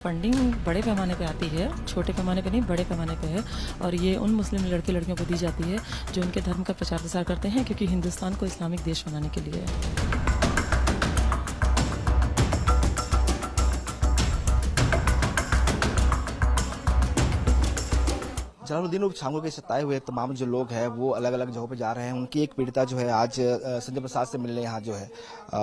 Funding बड़े पैमाने पे आती है, छोटे पैमाने पे नहीं, बड़े पैमाने पे है। और ये उन मुस्लिम लड़के लड़कियों को दी जाती है जो उनके धर्म का प्रचार प्रसार करते हैं, क्योंकि हिंदुस्तान को इस्लामिक देश बनाने के लिए है। जलालुद्दीन और छांगू के सताए हुए तमाम जो लोग हैं वो अलग अलग जगहों पे जा रहे हैं। उनकी एक पीड़िता जो है आज संजय प्रसाद से मिलने यहाँ जो है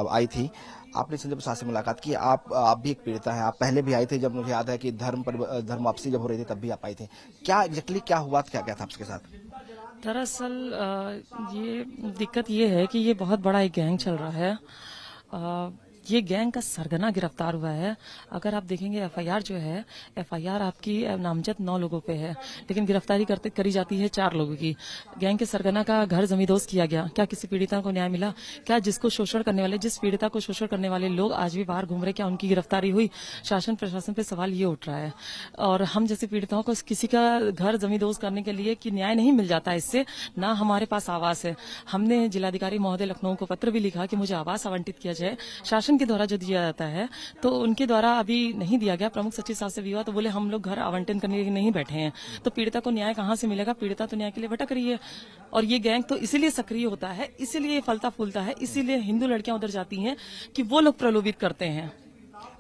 आई थी। आपने संजय प्रसाद से मुलाकात की। आप भी एक पीड़िता हैं। आप पहले भी आई थी, जब मुझे याद है कि धर्म वापसी जब हो रही थी तब भी आप आई थी। क्या एग्जैक्टली क्या हुआ, क्या था आपके साथ? दरअसल ये दिक्कत ये है कि ये बहुत बड़ा एक गैंग चल रहा है। ये गैंग का सरगना गिरफ्तार हुआ है। अगर आप देखेंगे एफआईआर जो है, एफआईआर आपकी नामजद 9 लोगों पे है, लेकिन गिरफ्तारी करी जाती है 4 लोगों की। गैंग के सरगना का घर जमींदोज किया गया। क्या किसी पीड़िता को न्याय मिला? क्या जिसको शोषण करने वाले, जिस पीड़िता को शोषण करने वाले लोग आज भी बाहर घूम रहे, क्या उनकी गिरफ्तारी हुई? शासन प्रशासन पे सवाल ये उठ रहा है। और हम जैसे पीड़िताओं को किसी का घर जमींदोज करने के लिए कि न्याय नहीं मिल जाता, इससे ना हमारे पास आवास है। हमने जिलाधिकारी महोदय लखनऊ को पत्र भी लिखा कि मुझे आवास आवंटित किया जाए। शासन के द्वारा जो दिया जाता है तो उनके द्वारा अभी नहीं दिया गया। प्रमुख सचिव साहब से भी हुआ तो बोले हम लोग घर आवंटन करने के लिए नहीं बैठे हैं। तो पीड़िता को न्याय कहां से मिलेगा? पीड़िता तो न्याय के लिए भटक रही है। और ये गैंग तो इसीलिए सक्रिय होता है, इसीलिए फलता फूलता है, इसीलिए हिंदू लड़कियां उधर जाती हैं कि वो लोग प्रलोभित करते हैं।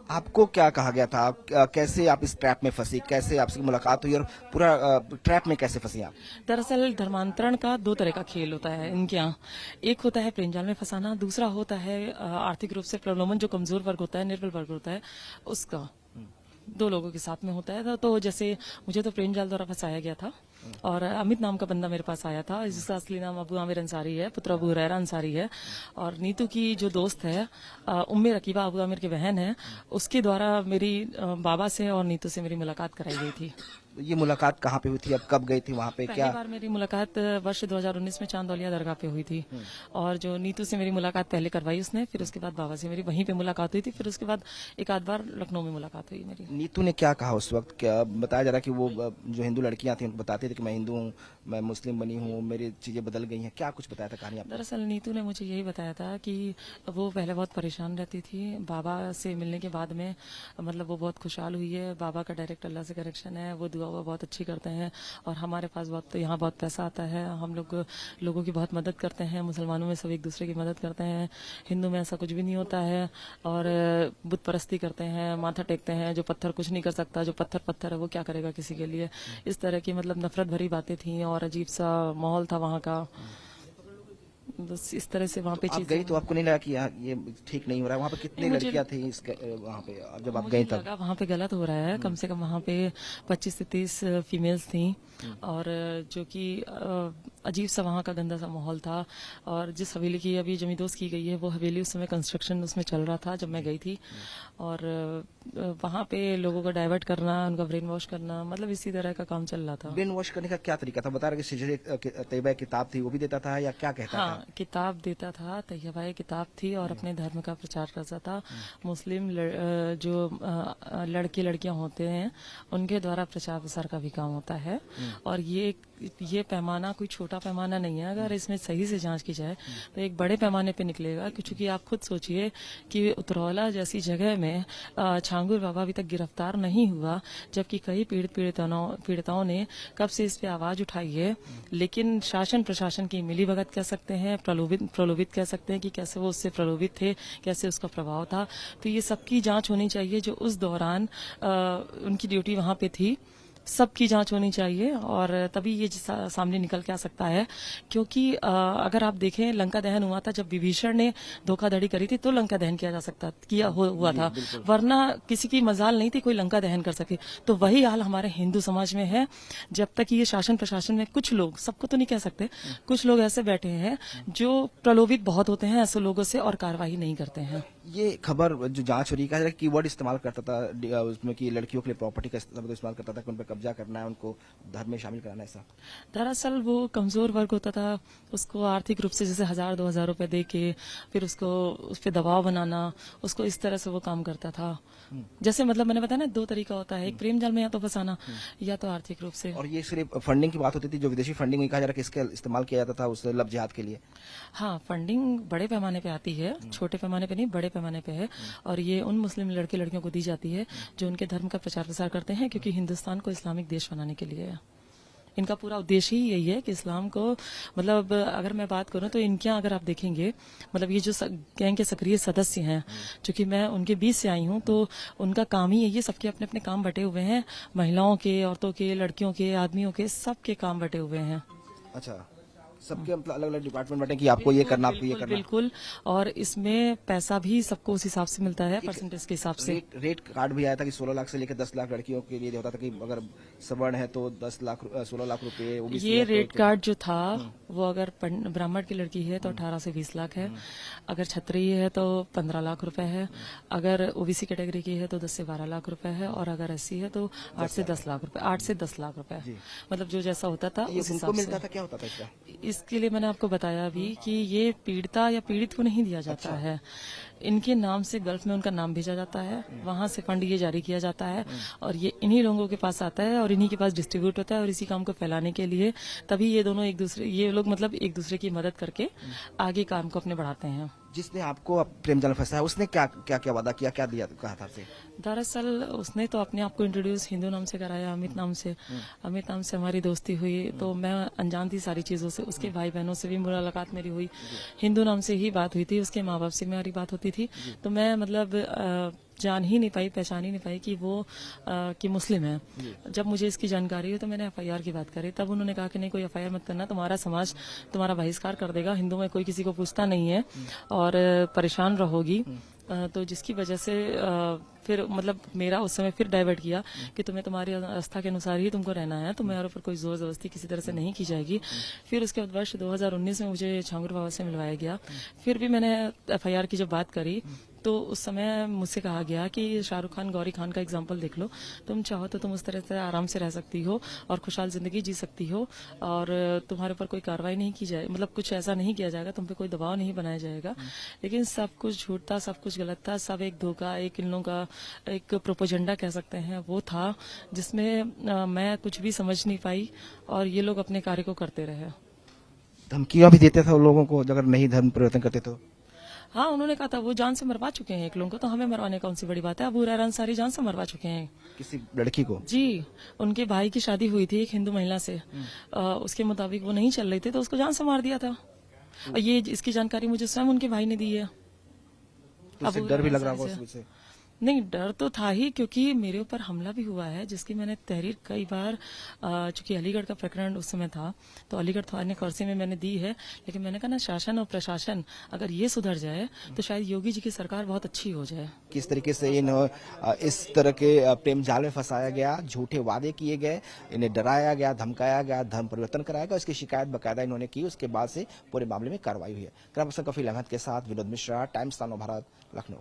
आपको क्या कहा गया था? कैसे आप इस ट्रैप में फंसी? कैसे आपसे मुलाकात हुई और पूरा ट्रैप में कैसे फंसी आप? दरअसल धर्मांतरण का 2 तरह का खेल होता है इनके यहाँ। एक होता है प्रेम जाल में फंसाना, दूसरा होता है आर्थिक रूप से प्रलोभन। जो कमजोर वर्ग होता है, निर्बल वर्ग होता है, उसका 2 लोगों के साथ में होता है। तो जैसे मुझे तो प्रेम जाल द्वारा फंसाया गया था और अमित नाम का बंदा मेरे पास आया था, जिसका असली नाम अबू आमिर अंसारी है, पुत्र अबू हुरैरा अंसारी है। और नीतू की जो दोस्त है उम्मे रकीबा, अबू आमिर की बहन है, उसके द्वारा मेरी बाबा से और नीतू से मेरी मुलाकात कराई गई थी। ये मुलाकात कहाँ पे हुई थी? अब कब गई थी वहाँ पे? पहली क्या बार मेरी मुलाकात वर्ष 2019 में चांदौलिया दरगाह पे हुई थी। और जो नीतू से मेरी मुलाकात पहले करवाई उसने, फिर उसके बाद बाबा से मेरी वहीं पे मुलाकात हुई थी। फिर उसके बाद एक आध बार लखनऊ में मुलाकात हुई मेरी। नीतू ने क्या कहा उस वक्त? क्या बताया जा रहा कि वो जो हिंदू लड़कियां थी उनको बताती थी कि मैं हिंदू हूँ, मैं मुस्लिम बनी हूँ, मेरी चीजें बदल गई हैं? क्या कुछ बताया था कहानी आपने? दरअसल नीतू ने मुझे यही बताया था कि वो पहले बहुत परेशान रहती थी। बाबा से मिलने के बाद में मतलब वो बहुत खुशहाल हुई है। बाबा का डायरेक्ट अल्लाह से कनेक्शन है, वो दुआ बहुत अच्छी करते हैं। और हमारे पास यहाँ बहुत पैसा आता है, हम लोगों की बहुत मदद करते हैं। मुसलमानों में सब एक दूसरे की मदद करते हैं। हिंदू में ऐसा कुछ भी नहीं होता है। और बुत परस्ती करते हैं, माथा टेकते हैं। जो पत्थर कुछ नहीं कर सकता, जो पत्थर है वो क्या करेगा किसी के लिए? इस तरह की मतलब नफरत भरी बातें थी और अजीब सा माहौल था वहाँ का। बस इस तरह से वहाँ पे आप गई तो आपको नहीं लगा कि ये ठीक नहीं हो रहा है? वहाँ पे कितनी लड़कियां थी वहाँ पे जब आप गई तब? लगा वहाँ पे गलत हो रहा है। कम से कम वहाँ पे 25 से 30 फीमेल्स थी। और जो कि अजीब सा वहाँ का गंदा सा माहौल था। और जिस हवेली की अभी जमींदोज की गई है वो हवेली उस समय कंस्ट्रक्शन उसमें चल रहा था जब मैं गई थी। और वहाँ पे लोगों को डाइवर्ट करना, उनका ब्रेन वॉश करना, मतलब इसी तरह का काम चल रहा था। ब्रेन वॉश करने का क्या तरीका था? बता रहे कि सिजरे तैयबा किताब थी वो भी देता था या क्या कहता था? किताब देता था, तैयबा किताब थी और अपने धर्म का प्रचार करता था। मुस्लिम जो लड़के लड़कियां होते हैं उनके द्वारा प्रचार प्रसार का भी काम होता है। और ये पैमाना कोई छोटा पैमाना नहीं है। अगर इसमें सही से जांच की जाए तो एक बड़े पैमाने पे निकलेगा। क्योंकि आप खुद सोचिए कि उतरौला जैसी जगह में छांगुर बाबा अभी तक गिरफ्तार नहीं हुआ, जबकि कई पीड़िताओं ने कब से इस पे आवाज उठाई है। लेकिन शासन प्रशासन की मिलीभगत कह सकते हैं, प्रलोभित कह सकते हैं कि कैसे वो उससे प्रलोभित थे, कैसे उसका प्रभाव था। तो ये सबकी जांच होनी चाहिए जो उस दौरान उनकी ड्यूटी वहां पे थी। सबकी जांच होनी चाहिए और तभी ये सामने निकल के आ सकता है। क्योंकि अगर आप देखें लंका दहन हुआ था, जब विभीषण ने धोखाधड़ी करी थी तो लंका दहन हुआ था। वरना किसी की मजाल नहीं थी कोई लंका दहन कर सके। तो वही हाल हमारे हिंदू समाज में है। जब तक ये शासन प्रशासन में कुछ लोग, सबको तो नहीं कह सकते, कुछ लोग ऐसे बैठे हैं जो प्रलोभित बहुत होते हैं ऐसे लोगों से और कार्रवाई नहीं करते हैं। ये खबर जो जांच हो रही है, कीवर्ड इस्तेमाल करता था उसमें कि लड़कियों के लिए प्रॉपर्टी का इस्तेमाल करता था कि उन पर कब्जा करना है, उनको धर्म में शामिल कराना है। ऐसा दरअसल वो कमजोर वर्ग होता था, उसको आर्थिक रूप से जैसे 1000-2000 रुपए दे के फिर उसको उस पर दबाव बनाना, उसको इस तरह से वो काम करता था। जैसे मतलब मैंने बताया ना 2 तरीका होता है, एक प्रेम जाल में या तो फंसाना या तो आर्थिक रूप से। और ये सिर्फ फंडिंग की बात होती थी, जो विदेशी फंडिंग में कहा जा रहा है कि इसका इस्तेमाल किया जाता था उस लब जिहाद के लिए। हाँ, फंडिंग बड़े पैमाने पे आती है, छोटे पैमाने पे नहीं, बड़े पैमाने पे है और ये उन मुस्लिम लड़के लड़कियों को दी जाती है जो उनके धर्म का प्रचार प्रसार करते हैं, क्योंकि हिंदुस्तान को इस्लामिक देश बनाने के लिए है। इनका पूरा उद्देश्य ही यही है कि इस्लाम को, मतलब अगर मैं बात करूं तो इनके यहाँ अगर आप देखेंगे, मतलब ये जो गैंग के सक्रिय सदस्य हैं, चूंकि मैं उनके बीच से आई हूं, तो उनका काम ही यही है, सबके अपने अपने काम बटे हुए हैं, महिलाओं के, औरतों के, लड़कियों के, आदमियों के, सबके काम बटे हुए हैं। अच्छा, सबके मतलब अलग अलग डिपार्टमेंट बटे कि आपको ये करना, आपको ये करना। बिल्कुल, और इसमें पैसा भी सबको उस हिसाब से मिलता है, परसेंटेज के हिसाब से। रेट कार्ड भी आया था कि 16 लाख से लेकर 10 लाख लड़कियों के लिए होता था कि अगर सवर्ण है तो 16 लाख रुपए। ये रेट कार्ड जो था वो अगर ब्राह्मण की लड़की है तो 18 से 20 लाख है, अगर क्षत्रिय है तो 15 लाख रुपए है, अगर ओबीसी कैटेगरी की है तो 10 से 12 लाख रुपए है, और अगर एससी है तो 8 से 10 लाख रुपए, 8 से 10 लाख रुपए, मतलब जो जैसा होता था उस हिसाब से मिलता था। क्या होता था इसका? इसके लिए मैंने आपको बताया अभी कि ये पीड़िता या पीड़ित को नहीं दिया जाता है, इनके नाम से गल्फ में उनका नाम भेजा जाता है, वहां से फंड ये जारी किया जाता है और ये इन्हीं लोगों के पास आता है और इन्हीं के पास डिस्ट्रीब्यूट होता है, और इसी काम को फैलाने के लिए तभी ये दोनों ये लोग मतलब एक दूसरे की मदद करके आगे काम को अपने बढ़ाते हैं। जिसने आपको प्रेम जाल में फंसाया उसने क्या क्या क्या वादा किया, क्या दिया, कहा था आपसे? दरअसल उसने तो अपने आप को इंट्रोड्यूस हिंदू नाम से कराया, अमित नाम से। अमित नाम से हमारी दोस्ती हुई, तो मैं अनजान थी सारी चीजों से। उसके भाई बहनों से भी मुलाकात मेरी हुई, हिंदू नाम से ही बात हुई थी, उसके माँ बाप से मेरी बात होती थी, तो मैं मतलब जान ही नहीं पाई, पहचान ही नहीं पाई कि वो कि मुस्लिम है। जब मुझे इसकी जानकारी हुई तो मैंने एफआईआर की बात करी, तब उन्होंने कहा कि नहीं, कोई एफआईआर मत करना, तुम्हारा समाज तुम्हारा बहिष्कार कर देगा, हिंदू में कोई किसी को पूछता नहीं है और परेशान रहोगी। तो जिसकी वजह से फिर मतलब मेरा उस समय फिर डाइवर्ट किया कि तुम्हें तुम्हारी आस्था के अनुसार ही तुमको रहना है, तुम्हारे ऊपर कोई जोर जबरदस्ती किसी तरह से नहीं की जाएगी। फिर उसके बाद वर्ष 2019 में मुझे छांगुर बाबा से मिलवाया गया। फिर भी मैंने एफआईआर की जब बात करी तो उस समय मुझसे कहा गया कि शाहरुख खान, गौरी खान का एग्जाम्पल देख लो, तुम चाहो तो तुम उस तरह से आराम से रह सकती हो और खुशहाल जिंदगी जी सकती हो और तुम्हारे ऊपर कोई कार्रवाई नहीं की जाए, मतलब कुछ ऐसा नहीं किया जाएगा, तुम पे कोई दबाव नहीं बनाया जाएगा। लेकिन सब कुछ झूठ था, सब कुछ गलत था, सब एक धोखा, एक इन लोगों का एक प्रोपोजेंडा कह सकते हैं वो था, जिसमें मैं कुछ भी समझ नहीं पाई और ये लोग अपने कार्य को करते रहे। धमकियां भी देते थे उन लोगों को अगर नहीं धर्म परिवर्तन करते तो? हाँ, उन्होंने कहा था वो जान से मरवा चुके हैं एक लोगों को, तो हमें मरवाने कौन सी बड़ी बात है। अबू हुरैरा अंसारी जान से मरवा चुके हैं किसी लड़की को। जी, उनके भाई की शादी हुई थी एक हिंदू महिला से, उसके मुताबिक वो नहीं चल रही थी तो उसको जान से मार दिया था। और ये इसकी जानकारी मुझे स्वयं उनके भाई ने दी है। अब डर भी लग रहा होगा उससे? नहीं, डर तो था ही, क्योंकि मेरे ऊपर हमला भी हुआ है जिसकी मैंने तहरीर कई बार, चूंकि अलीगढ़ का प्रकरण उस समय था तो अलीगढ़ थाने कर्से में मैंने दी है, लेकिन मैंने कहा ना, शासन और प्रशासन अगर ये सुधर जाए तो शायद योगी जी की सरकार बहुत अच्छी हो जाए। किस तरीके से इस तरह के प्रेम जाल में फंसाया गया, झूठे वादे किए गए, इन्हें डराया गया, धमकाया गया, धर्म परिवर्तन कराया गया, उसकी शिकायत बाकायदा इन्होंने की, उसके बाद से पूरे मामले में कार्रवाई हुई है। कैमरा पर्सन कफील अहमद के साथ विनोद मिश्रा, टाइम्स नव भारत, लखनऊ।